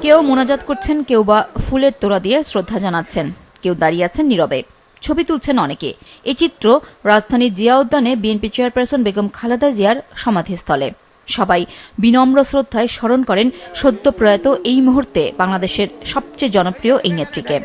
কেউ মোনাজাত করছেন, কেউ বা ফুলের তোড়া দিয়ে শ্রদ্ধা জানাচ্ছেন, কেউ দাঁড়িয়ে আছেন নীরবে, ছবি তুলছেন অনেকে। এই চিত্র রাজধানীর জিয়া উদ্যানে বিএনপি চেয়ারপারসন বেগম খালেদা জিয়ার সমাধিস্থলে। সবাই বিনম্র শ্রদ্ধায় স্মরণ করেন সদ্য প্রয়াত এই মুহূর্তে বাংলাদেশের সবচেয়ে জনপ্রিয় এই নেত্রীকে।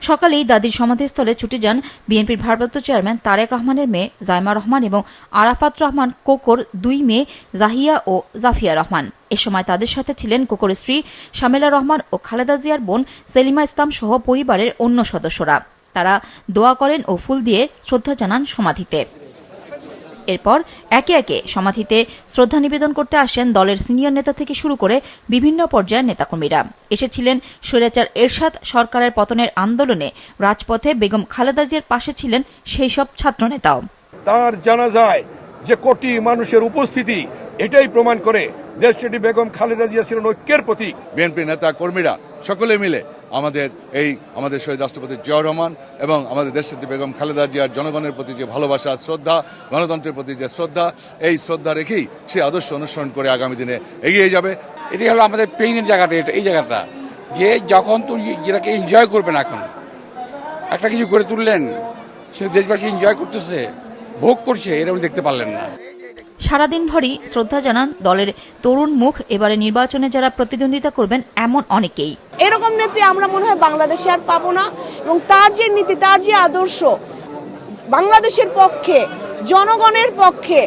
সকালেই দাদির সমাধিস্থলে ছুটে যান বিএনপির ভারপ্রাপ্ত চেয়ারম্যান তারেক রহমানের মেয়ে জাইমা রহমান এবং আরাফাত রহমান কোকোর 2 মেয়ে জাহিয়া ও জাফিয়া রহমান। এ সময় তাদের সাথে ছিলেন কোকোর স্ত্রী শামেলা রহমান ও খালেদা জিয়ার বোন সেলিমা ইসলাম সহ পরিবারের অন্য সদস্যরা। তারা দোয়া করেন ও ফুল দিয়ে শ্রদ্ধা জানান সমাধিতে। এরপর একে একে সমাধিতে শ্রদ্ধা নিবেদন করতে আসেন দলের সিনিয়র নেতা থেকে শুরু করে বিভিন্ন পর্যায়ের নেতাকর্মীরা। এসেছিলেন স্বৈরাচার এরশাদ সরকারের পতনের আন্দোলনে রাজপথে বেগম খালেদা জিয়ার পাশে ছিলেন সেই সব ছাত্র নেতাও। তার জানাজায় যে কোটি মানুষের উপস্থিতি এটাই প্রমাণ করে দেশটি বেগম খালেদা জিয়া ছিলেন ঐক্যের প্রতীক। বিএনপি নেতা কর্মীরা সকলে মিলে আমাদের শহীদ রাষ্ট্রপতি জিয়াউর রহমান এবং আমাদের দেশটি বেগম খালেদা জিয়ার জনগণের প্রতি যে ভালোবাসা, শ্রদ্ধা, গণতন্ত্রের প্রতি যে শ্রদ্ধা, এই শ্রদ্ধা রেখেই সে আদর্শ অনুসরণ করে আগামী দিনে এগিয়ে যাবে। এটি হলো আমাদের পেইনের জায়গাটা, এই জায়গাটা যে যখন তুমি যেটাকে এনজয় করবেন, এখন একটা কিছু করে তুললেন, সে দেশবাসী এনজয় করতেছে, ভোগ করছে, এরকম দেখতে পারলেন না। সারাদিন ভরই শ্রদ্ধা জানান দলের তরুণ মুখ। এবারে নির্বাচনে যারা প্রতিদ্বন্দ্বিতা করবেন এমন অনেকেই। এরকম নেত্রী আমরা মনে হয় বাংলাদেশে আর পাবো না, এবং তার যে নীতি, তার যে আদর্শ বাংলাদেশের পক্ষে, জনগণের পক্ষে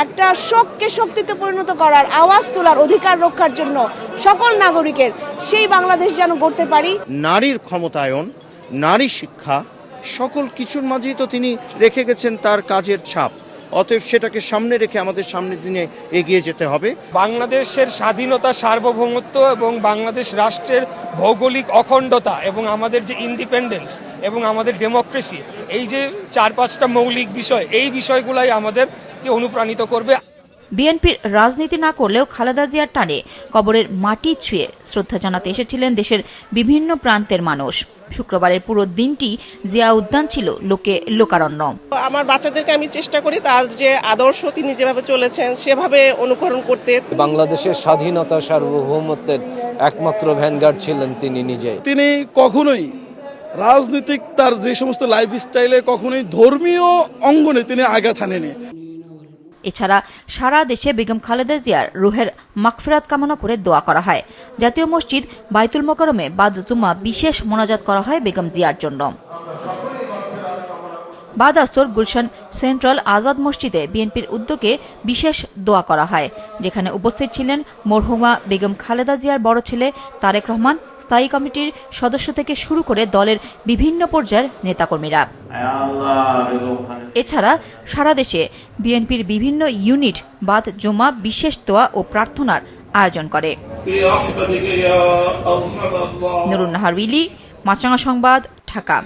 একটা শোককে শক্তিতে পরিণত করার, আওয়াজ তোলার, অধিকার রক্ষার জন্য সকল নাগরিকের, সেই বাংলাদেশ যেন গড়তে পারি। নারীর ক্ষমতায়ন, নারী শিক্ষা, সকল কিছুর মাঝেই তো তিনি রেখে গেছেন তার কাজের ছাপ। অতএব সেটাকে সামনে রেখে আমাদের সামনের দিনে এগিয়ে যেতে হবে। বাংলাদেশের স্বাধীনতা, সার্বভৌমত্ব এবং বাংলাদেশ রাষ্ট্রের ভৌগোলিক অখণ্ডতা এবং আমাদের যে ইন্ডিপেন্ডেন্স এবং আমাদের ডেমোক্রেসি, এই যে 4-5টা মৌলিক বিষয়, এই বিষয়গুলাই আমাদেরকে অনুপ্রাণিত করবে। বিএনপির রাজনীতি না করলেও খালেদা জিয়ার টানে কবরের মাটি ছুঁয়ে শ্রদ্ধা জানাতে এসেছিলেন দেশের বিভিন্ন প্রান্তের মানুষ। শুক্রবারের পুরো দিনটি জিয়া উদ্যান ছিল লোকে লোকারণ্য। আমার বাচ্চাদেরকে আমি চেষ্টা করি তার যে আদর্শ, তিনি যেভাবে চলেছেন সেভাবে অনুকরণ করতে। বাংলাদেশের স্বাধীনতা, সার্বভৌমত্বের একমাত্র ভ্যানগার্ড ছিলেন তিনি নিজে। তিনি কখনোই রাজনৈতিক তার যে সমস্ত লাইফ স্টাইলে কখনোই ধর্মীয় অঙ্গনে তিনি আঘাত হানেনি। এছাড়া সারা দেশে বেগম খালেদা জিয়ার রুহের মাগফিরাত কামনা করে দোয়া করা হয়। জাতীয় মসজিদ বাইতুল মোকাররমে বাদ জুমা বিশেষ মোনাজাত করা হয় বেগম জিয়ার জন্য। বাদ আসর গুলশান সেন্ট্রাল আজাদ মসজিদে বিএনপির উদ্যোগে বিশেষ দোয়া করা হয়, যেখানে উপস্থিত ছিলেন মরহুমা বেগম খালেদা জিয়ার বড় ছেলে তারেক রহমান, স্থায়ী কমিটির সদস্য থেকে শুরু করে দলের বিভিন্ন পর্যায়ের নেতাকর্মীরা। এছাড়া সারা দেশে বিএনপির বিভিন্ন ইউনিট বাদ জুমা বিশেষ দোয়া ও প্রার্থনার আয়োজন করে। নুরুন নাহার উইলি, মাছরাঙা সংবাদ, ঢাকা।